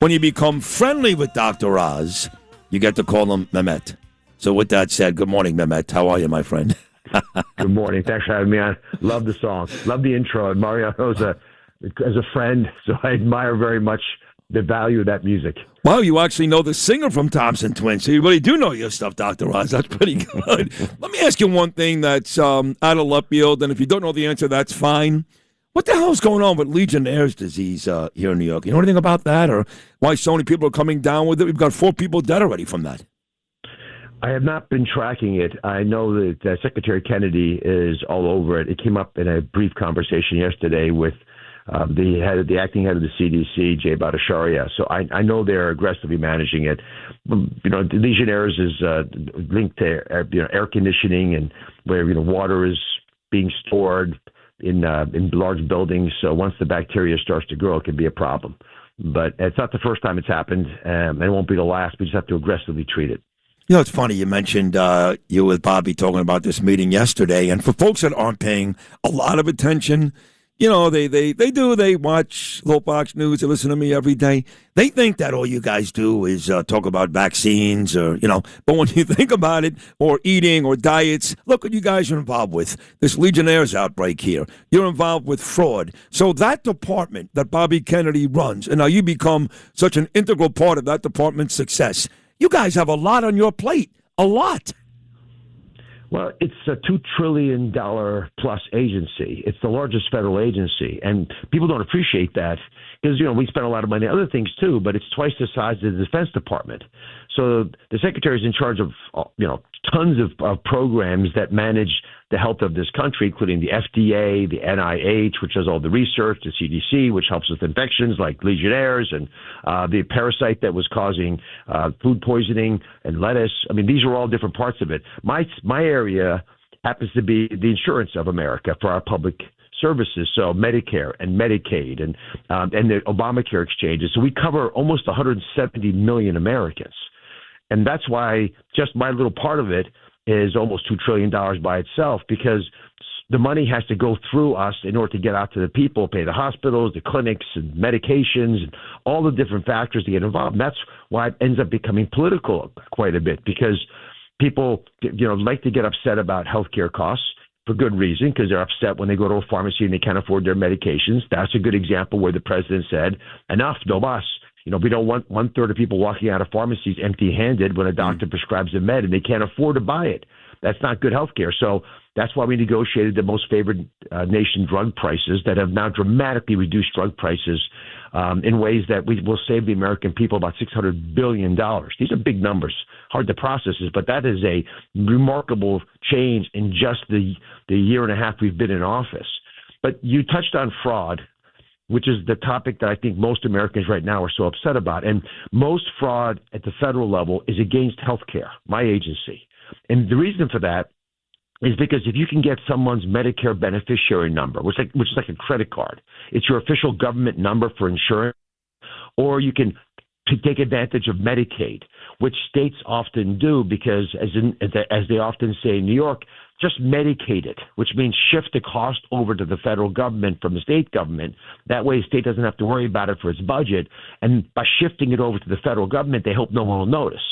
When you become friendly with Dr. Oz, you get to call him Mehmet. So with that said, good morning, Mehmet. How are you, my friend? Good morning. Thanks for having me on. Love the song. Love the intro. And Mariano as a friend, so I admire very much the value of that music. Wow, you actually know the singer from Thompson Twins, so you really do know your stuff, Dr. Oz. That's pretty good. Let me ask you one thing that's out of left field, and if you don't know the answer, that's fine. What the hell is going on with Legionnaire's disease here in New York? You know anything about that, or why so many people are coming down with it? We've got 4 people dead already from that. I have not been tracking it. I know that Secretary Kennedy is all over it. It came up in a brief conversation yesterday with the acting head of the CDC, Jay Bhattacharya. So I know they're aggressively managing it. You know, Legionnaire's is linked to air conditioning and where water is being stored in large buildings. So once the bacteria starts to grow, it can be a problem. But it's not the first time it's happened, and it won't be the last. We just have to aggressively treat it. You know, it's funny. You mentioned you with Bobby talking about this meeting yesterday. And for folks that aren't paying a lot of attention, you know, they watch Low Fox News. They listen to me every day. They think that all you guys do is talk about vaccines or, but when you think about it, or eating or diets, look what you guys are involved with. This Legionnaire's outbreak here. You're involved with fraud. So that department that Bobby Kennedy runs, and now you become such an integral part of that department's success. You guys have a lot on your plate, a lot. Well, it's a $2 trillion plus agency. It's the largest federal agency, and people don't appreciate that because, we spend a lot of money on other things too, but it's twice the size of the Defense Department. So the secretary is in charge of, tons of programs that manage the health of this country, including the FDA, the NIH, which does all the research, the CDC, which helps with infections like Legionnaire's, and the parasite that was causing food poisoning and lettuce. I mean, these are all different parts of it. My area happens to be the insurance of America for our public services, so Medicare and Medicaid and the Obamacare exchanges. So we cover almost 170 million Americans. And that's why just my little part of it is almost $2 trillion by itself, because the money has to go through us in order to get out to the people, pay the hospitals, the clinics, and medications, and all the different factors to get involved. And that's why it ends up becoming political quite a bit, because people, like to get upset about healthcare costs for good reason, because they're upset when they go to a pharmacy and they can't afford their medications. That's a good example where the president said, enough, no mas. We don't want 1/3 of people walking out of pharmacies empty-handed when a doctor prescribes a med and they can't afford to buy it. That's not good health care. So that's why we negotiated the most favored nation drug prices that have now dramatically reduced drug prices in ways that we will save the American people about $600 billion. These are big numbers, hard to process, but that is a remarkable change in just the year and a half we've been in office. But you touched on fraud, which is the topic that I think most Americans right now are so upset about. And most fraud at the federal level is against healthcare, my agency. And the reason for that is because if you can get someone's Medicare beneficiary number, which is like a credit card, it's your official government number for insurance, or you can take advantage of Medicaid, which states often do because, as they often say in New York, just Medicaid it, which means shift the cost over to the federal government from the state government. That way the state doesn't have to worry about it for its budget. And by shifting it over to the federal government, they hope no one will notice.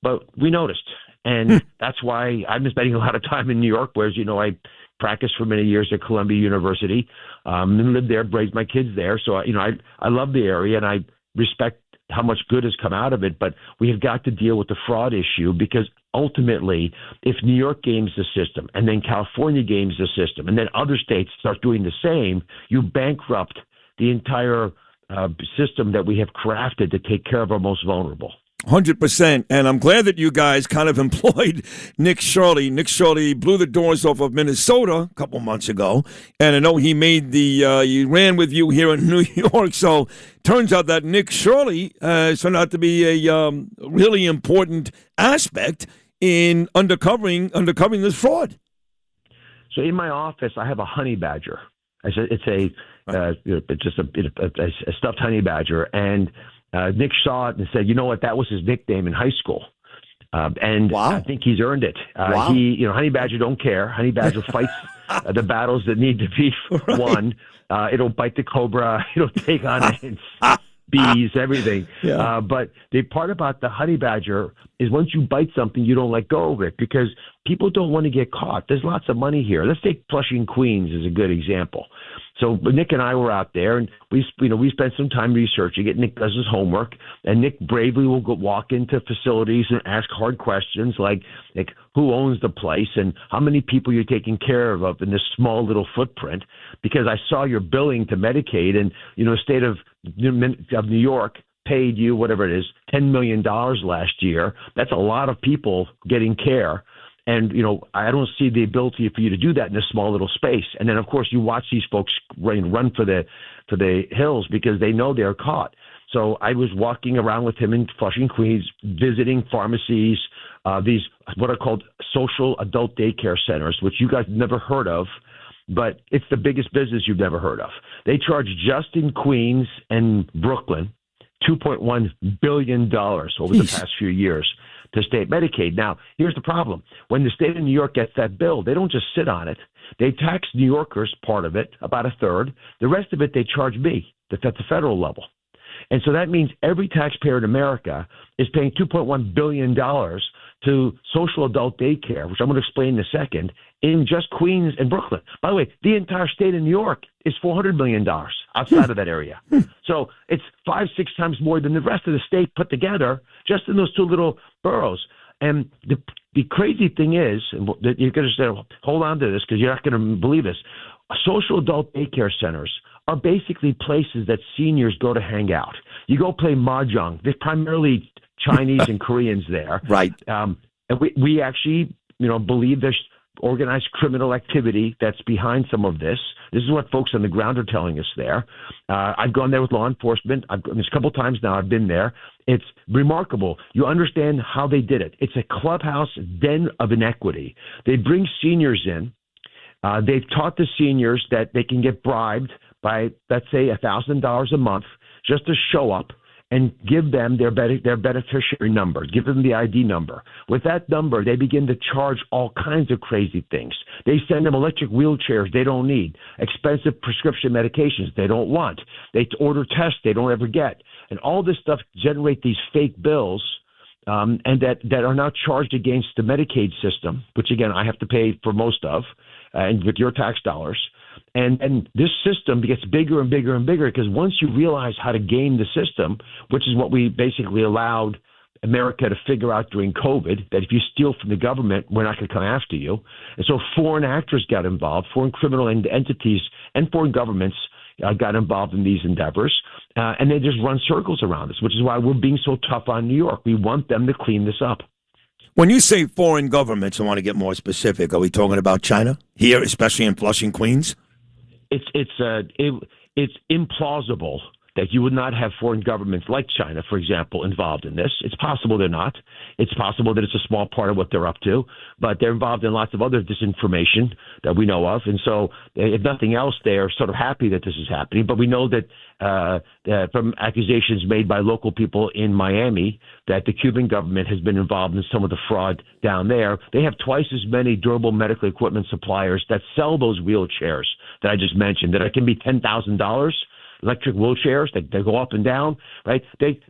But we noticed. And that's why I've been spending a lot of time in New York, whereas, I practiced for many years at Columbia University, and lived there, raised my kids there. So, I love the area and I respect how much good has come out of it, but we have got to deal with the fraud issue, because ultimately, if New York games the system and then California games the system and then other states start doing the same, you bankrupt the entire system that we have crafted to take care of our most vulnerable. 100%. And I'm glad that you guys kind of employed Nick Shirley. Nick Shirley blew the doors off of Minnesota a couple months ago. And I know he made he ran with you here in New York. So turns out that Nick Shirley turned out to be a really important aspect in uncovering this fraud. So in my office, I have a honey badger. It's just a stuffed honey badger. And Nick saw it and said, "You know what? That was his nickname in high school." And wow. I think he's earned it. Wow. Honey Badger don't care. Honey Badger fights the battles that need to be won. It'll bite the cobra. It'll take on ants. bees, everything. Yeah. But the part about the honey badger is once you bite something, you don't let go of it because people don't want to get caught. There's lots of money here. Let's take Flushing, Queens as a good example. So Nick and I were out there, and we spent some time researching it. Nick does his homework, and Nick bravely will walk into facilities and ask hard questions like who owns the place and how many people you're taking care of in this small little footprint. Because I saw your billing to Medicaid, and the state of New York paid you whatever it is, $10 million last year. That's a lot of people getting care. And, I don't see the ability for you to do that in a small little space. And then, of course, you watch these folks run for the hills because they know they're caught. So I was walking around with him in Flushing, Queens, visiting pharmacies, these what are called social adult daycare centers, which you guys never heard of, but it's the biggest business you've never heard of. They charge just in Queens and Brooklyn $2.1 billion over the past few years to state Medicaid. Now, here's the problem. When the state of New York gets that bill, they don't just sit on it. They tax New Yorkers, part of it, about a third. The rest of it, they charge me. That's at the federal level. And so that means every taxpayer in America is paying $2.1 billion to social adult daycare, which I'm going to explain in a second, in just Queens and Brooklyn. By the way, the entire state of New York is $400 million outside of that area. So it's 5-6 times more than the rest of the state put together just in those two little boroughs. And the crazy thing is, and you're going to say, hold on to this because you're not going to believe this, social adult daycare centers are basically places that seniors go to hang out. You go play mahjong. There's primarily Chinese and Koreans there. Right. And we actually, believe there's organized criminal activity that's behind some of this. This is what folks on the ground are telling us there. I've gone there with law enforcement. There's a couple times now I've been there. It's remarkable. You understand how they did it. It's a clubhouse den of inequity. They bring seniors in. They've taught the seniors that they can get bribed by, let's say, $1,000 a month just to show up and give them their beneficiary number, give them the ID number. With that number, they begin to charge all kinds of crazy things. They send them electric wheelchairs they don't need, expensive prescription medications they don't want. They order tests they don't ever get. And all this stuff generate these fake bills and that are now charged against the Medicaid system, which, again, I have to pay for most of, and with your tax dollars. And this system gets bigger and bigger and bigger because once you realize how to game the system, which is what we basically allowed America to figure out during COVID, that if you steal from the government, we're not going to come after you. And so foreign actors got involved, foreign criminal entities and foreign governments got involved in these endeavors. And they just run circles around us, which is why we're being so tough on New York. We want them to clean this up. When you say foreign governments, I want to get more specific. Are we talking about China here, especially in Flushing, Queens? It's implausible that you would not have foreign governments like China, for example, involved in this. It's possible they're not. It's possible that it's a small part of what they're up to, but they're involved in lots of other disinformation that we know of. And so if nothing else, they're sort of happy that this is happening. But we know that from accusations made by local people in Miami that the Cuban government has been involved in some of the fraud down there. They have twice as many durable medical equipment suppliers that sell those wheelchairs that I just mentioned, that it can be $10,000. Electric wheelchairs, they go up and down, right?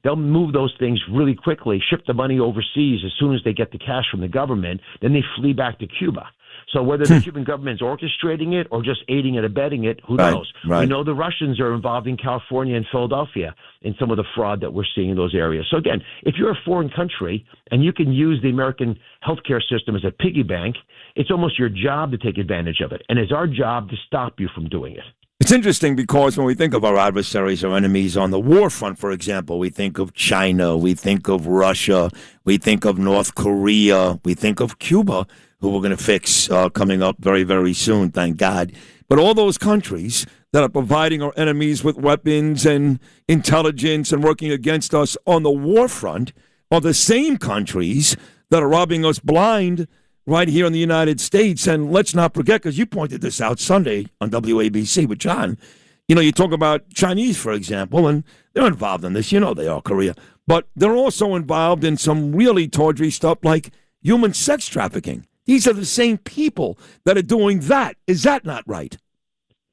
They'll move those things really quickly, ship the money overseas as soon as they get the cash from the government, then they flee back to Cuba. So whether the Cuban government's orchestrating it or just aiding and abetting it, who knows? Right. We know the Russians are involved in California and Philadelphia in some of the fraud that we're seeing in those areas. So again, if you're a foreign country and you can use the American healthcare system as a piggy bank, it's almost your job to take advantage of it. And it's our job to stop you from doing it. It's interesting because when we think of our adversaries or enemies on the war front, for example, we think of China, we think of Russia, we think of North Korea, we think of Cuba, who we're going to fix coming up very, very soon, thank God. But all those countries that are providing our enemies with weapons and intelligence and working against us on the war front are the same countries that are robbing us blind right here in the United States. And let's not forget, because you pointed this out Sunday on WABC with John, you talk about Chinese, for example, and they're involved in this. They are, Korea. But they're also involved in some really tawdry stuff like human sex trafficking. These are the same people that are doing that. Is that not right?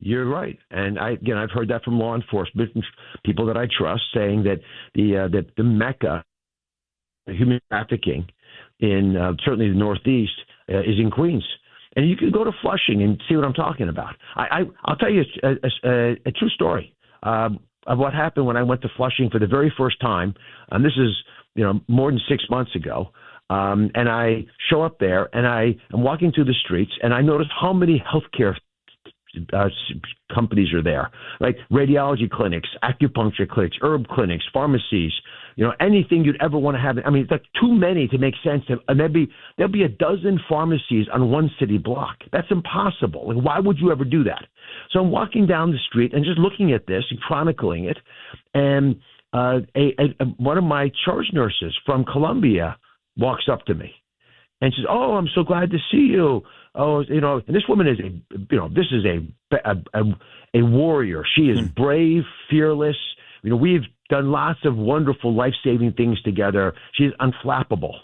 You're right, and I've heard that from law enforcement, people that I trust, saying that the mecca of human trafficking in certainly the Northeast is in Queens, and you can go to Flushing and see what I'm talking about. I'll tell you a true story of what happened when I went to Flushing for the very first time, and this is more than 6 months ago. And I show up there, and I am walking through the streets, and I notice how many healthcare companies are there, like radiology clinics, acupuncture clinics, herb clinics, pharmacies, anything you'd ever want to have. I mean, it's like too many to make sense. And there'll be a dozen pharmacies on one city block. That's impossible. Like, why would you ever do that? So I'm walking down the street and just looking at this and chronicling it. And one of my charge nurses from Columbia walks up to me and says, "Oh, I'm so glad to see you. Oh, and this woman is a warrior. She is brave, fearless. We've done lots of wonderful, life-saving things together. She's unflappable."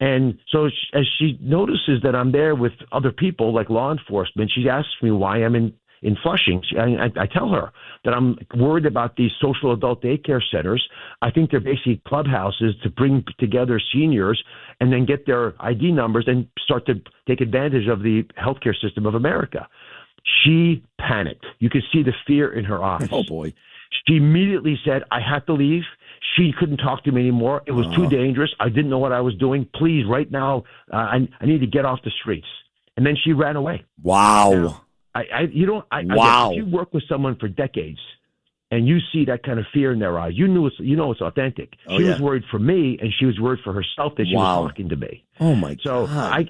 And so as she notices that I'm there with other people like law enforcement, she asks me why I'm in Flushing. I tell her that I'm worried about these social adult daycare centers. I think they're basically clubhouses to bring together seniors and then get their ID numbers and start to take advantage of the healthcare system of America. She panicked. You could see the fear in her eyes. Oh, boy. She immediately said, "I had to leave." She couldn't talk to me anymore. It was too dangerous. I didn't know what I was doing. Please, right now, I need to get off the streets. And then she ran away. Wow. Now, Wow. If you work with someone for decades and you see that kind of fear in their eyes, you know it's authentic. She was worried for me, and she was worried for herself that she was talking to me. Oh my God! So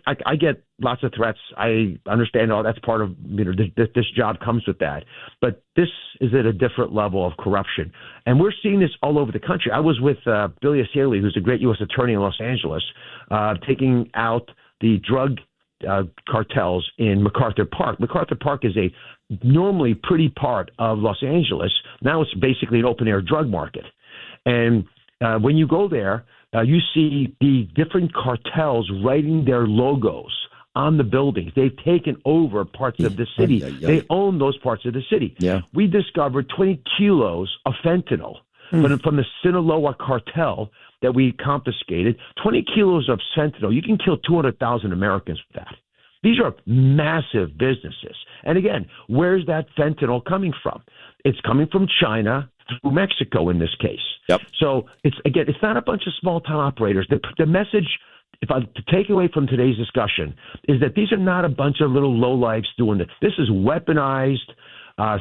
I get lots of threats. I understand all that's part of this job comes with that. But this is at a different level of corruption, and we're seeing this all over the country. I was with Billy Asaley, who's a great U.S. attorney in Los Angeles, taking out the drug cartels in MacArthur Park. MacArthur Park is a normally pretty part of Los Angeles. Now it's basically an open-air drug market. And when you go there, you see the different cartels writing their logos on the buildings. They've taken over parts of the city. They own those parts of the city. Yeah. We discovered 20 kilos of fentanyl from the Sinaloa cartel that we confiscated. 20 kilos of fentanyl. You can kill 200,000 Americans with that. These are massive businesses. And again, where's that fentanyl coming from? It's coming from China through Mexico in this case. Yep. So it's not a bunch of small-town operators. The message, to take away from today's discussion, is that these are not a bunch of little lowlifes doing it. This is weaponized,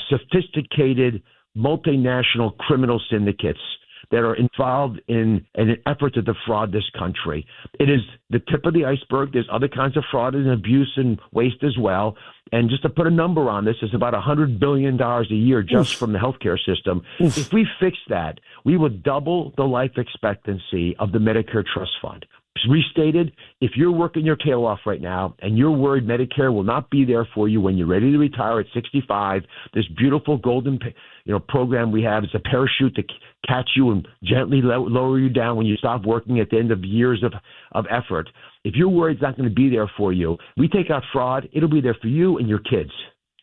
sophisticated, multinational criminal syndicates that are involved in an effort to defraud this country. It is the tip of the iceberg. There's other kinds of fraud and abuse and waste as well. And just to put a number on this, it's about $100 billion a year just from the healthcare system. If we fix that, we would double the life expectancy of the Medicare Trust Fund. Restated, if you're working your tail off right now and you're worried Medicare will not be there for you when you're ready to retire at 65, this beautiful golden program we have is a parachute to catch you and gently lower you down when you stop working at the end of years of effort. If you're worried it's not going to be there for you, we take out fraud, it'll be there for you and your kids.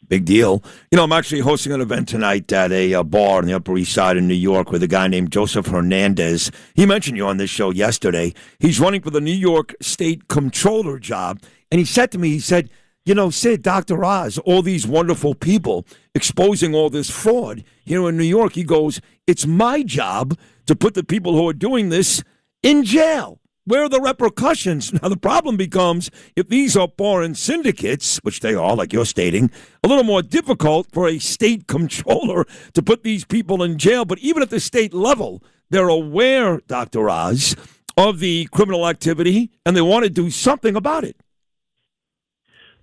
Big deal. I'm actually hosting an event tonight at a bar on the Upper East Side in New York with a guy named Joseph Hernandez. He mentioned you on this show yesterday. He's running for the New York State Comptroller job. And he said to me, Sid, Dr. Oz, all these wonderful people exposing all this fraud here in New York. He goes, it's my job to put the people who are doing this in jail. Where are the repercussions? Now, the problem becomes if these are foreign syndicates, which they are, like you're stating, a little more difficult for a state comptroller to put these people in jail. But even at the state level, they're aware, Dr. Oz, of the criminal activity, and they want to do something about it.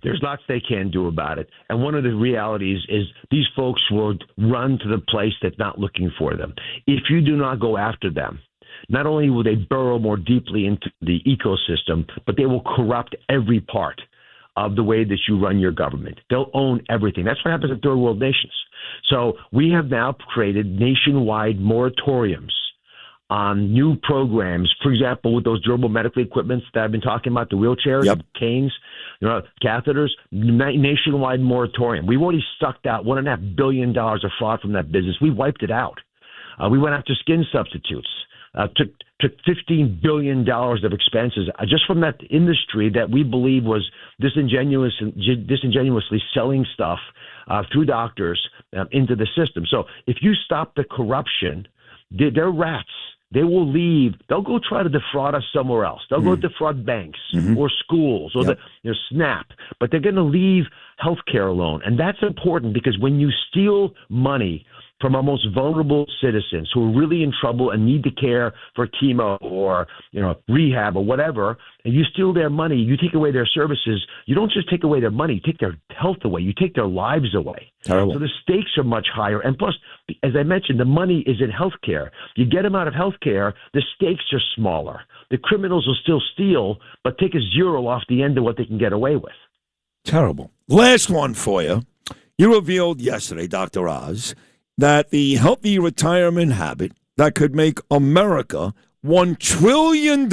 There's lots they can do about it. And one of the realities is these folks will run to the place that's not looking for them. If you do not go after them, not only will they burrow more deeply into the ecosystem, but they will corrupt every part of the way that you run your government. They'll own everything. That's what happens in third world nations. So we have now created nationwide moratoriums on new programs. For example, with those durable medical equipments that I've been talking about, the wheelchairs, Yep. canes, catheters, nationwide moratorium. We've already sucked out $1.5 billion of fraud from that business. We wiped it out. We went after skin substitutes. Took $15 billion of expenses just from that industry that we believe was disingenuously selling stuff through doctors into the system. So if you stop the corruption, they're rats. They will leave. They'll go try to defraud us somewhere else. They'll go defraud banks or schools or SNAP, but they're going to leave healthcare alone. And that's important because when you steal money from our most vulnerable citizens who are really in trouble and need to care for chemo or rehab or whatever, and you steal their money, you take away their services, you don't just take away their money, you take their health away, you take their lives away. Terrible. So the stakes are much higher. And plus, as I mentioned, the money is in healthcare. You get them out of healthcare, the stakes are smaller. The criminals will still steal, but take a zero off the end of what they can get away with. Terrible. Last one for you. You revealed yesterday, Dr. Oz, that the healthy retirement habit that could make America $1 trillion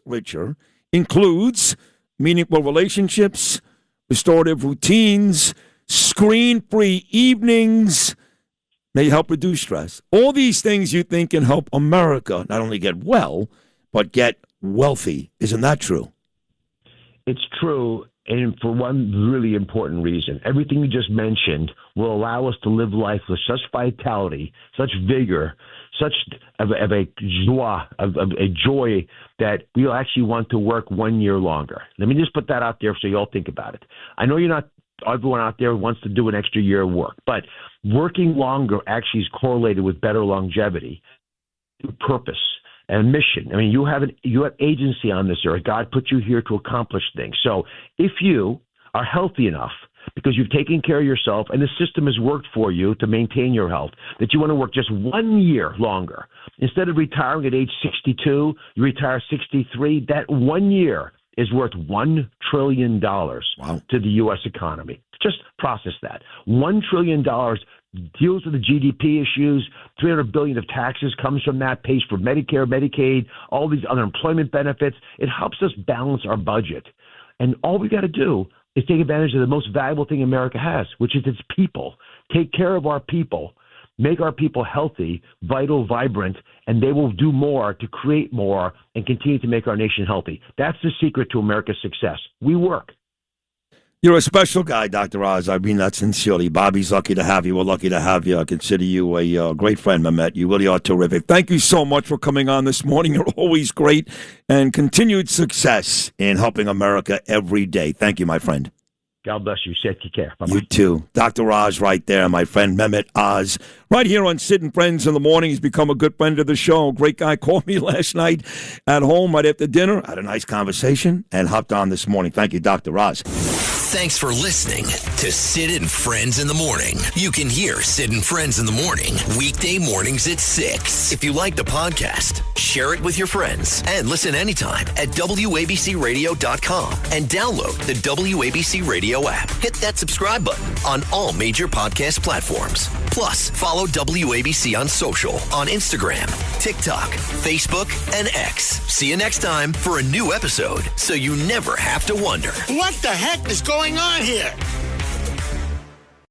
richer includes meaningful relationships, restorative routines, screen-free evenings, may help reduce stress. All these things you think can help America not only get well, but get wealthy. Isn't that true? It's true. And for one really important reason, everything you just mentioned will allow us to live life with such vitality, such vigor, such of a joy that we'll actually want to work 1 year longer. Let me just put that out there so you all think about it. I know everyone out there wants to do an extra year of work, but working longer actually is correlated with better longevity, purpose, and mission. I mean, you have agency on this earth. God put you here to accomplish things. So if you are healthy enough because you've taken care of yourself and the system has worked for you to maintain your health, that you want to work just 1 year longer, instead of retiring at age 62, you retire 63, that 1 year is worth $1 trillion to the U.S. economy. Just process that. $1 trillion deals with the GDP issues. $300 billion of taxes comes from that, pays for Medicare, Medicaid, all these unemployment benefits. It helps us balance our budget. And all we got to do is take advantage of the most valuable thing America has, which is its people. Take care of our people, make our people healthy, vital, vibrant, and they will do more to create more and continue to make our nation healthy. That's the secret to America's success. We work. You're a special guy, Dr. Oz. I mean that sincerely. Bobby's lucky to have you. We're lucky to have you. I consider you a great friend, Mehmet. You really are terrific. Thank you so much for coming on this morning. You're always great. And continued success in helping America every day. Thank you, my friend. God bless you. Take care. Bye-bye. You too. Dr. Oz right there, my friend Mehmet Oz. Right here on Sid and Friends in the morning. He's become a good friend of the show. Great guy. Called me last night at home right after dinner. Had a nice conversation and hopped on this morning. Thank you, Dr. Oz. Thanks for listening to Sid and Friends in the Morning. You can hear Sid and Friends in the Morning weekday mornings at 6. If you like the podcast, share it with your friends and listen anytime at WABCRadio.com and download the WABC Radio app. Hit that subscribe button on all major podcast platforms. Plus, follow WABC on social on Instagram, TikTok, Facebook, and X. See you next time for a new episode so you never have to wonder. What the heck is going on here?